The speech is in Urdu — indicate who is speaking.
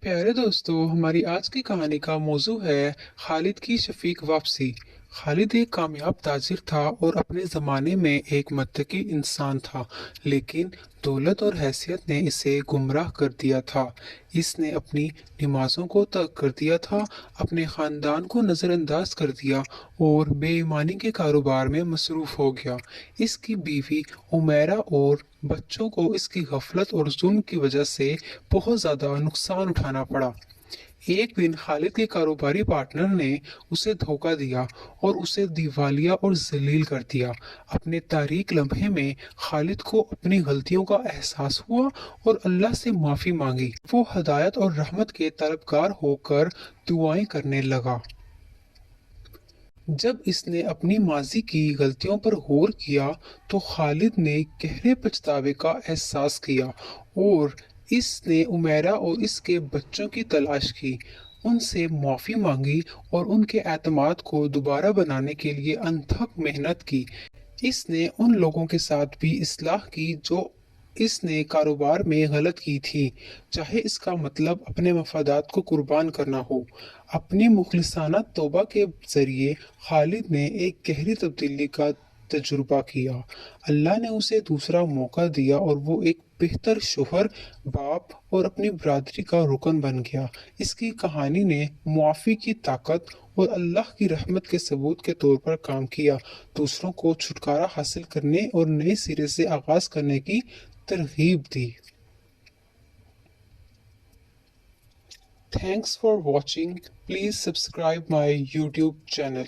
Speaker 1: پیارے دوستو، ہماری آج کی کہانی کا موضوع ہے خالد کی شفیق واپسی۔ خالد ایک کامیاب تاجر تھا اور اپنے زمانے میں ایک متقی انسان تھا، لیکن دولت اور حیثیت نے اسے گمراہ کر دیا تھا۔ اس نے اپنی نمازوں کو ترک کر دیا تھا، اپنے خاندان کو نظر انداز کر دیا اور بے ایمانی کے کاروبار میں مصروف ہو گیا۔ اس کی بیوی عمیرہ اور بچوں کو اس کی غفلت اور ظلم کی وجہ سے بہت زیادہ نقصان اٹھانا پڑا۔ ایک دن خالد کے کاروباری پارٹنر نے اسے دھوکہ دیا اور اسے دیوالیہ اور ذلیل کر دیا۔ اپنے تاریک لمحے میں خالد کو اپنی غلطیوں کا احساس ہوا اور اللہ سے معافی مانگی۔ وہ ہدایت اور رحمت کے طلبگار ہو کر دعائیں کرنے لگا۔ جب اس نے اپنی ماضی کی غلطیوں پر غور کیا تو خالد نے گہرے پچھتاوے کا احساس کیا اور اس نے عمیرہ اور اس کے بچوں کی تلاش کی، ان سے معافی مانگی اور ان کے اعتماد کو دوبارہ بنانے کے لیے انتھک محنت کی۔ اس نے ان لوگوں کے ساتھ بھی اصلاح کی جو اس نے کاروبار میں غلط کی تھی، چاہے اس کا مطلب اپنے مفادات کو قربان کرنا ہو۔ اپنی مخلصانہ توبہ کے ذریعے خالد نے ایک گہری تبدیلی کا تجربہ کیا۔ اللہ نے اسے دوسرا موقع دیا اور وہ ایک بہتر شوہر، باپ اور اپنی برادری کا رکن بن گیا۔ اس کی کہانی نے معافی کی طاقت اور اللہ کی رحمت کے ثبوت کے طور پر کام کیا، دوسروں کو چھٹکارا حاصل کرنے اور نئے سرے سے آغاز کرنے کی ترغیب دی۔ Thanks for watching. Please subscribe my YouTube channel.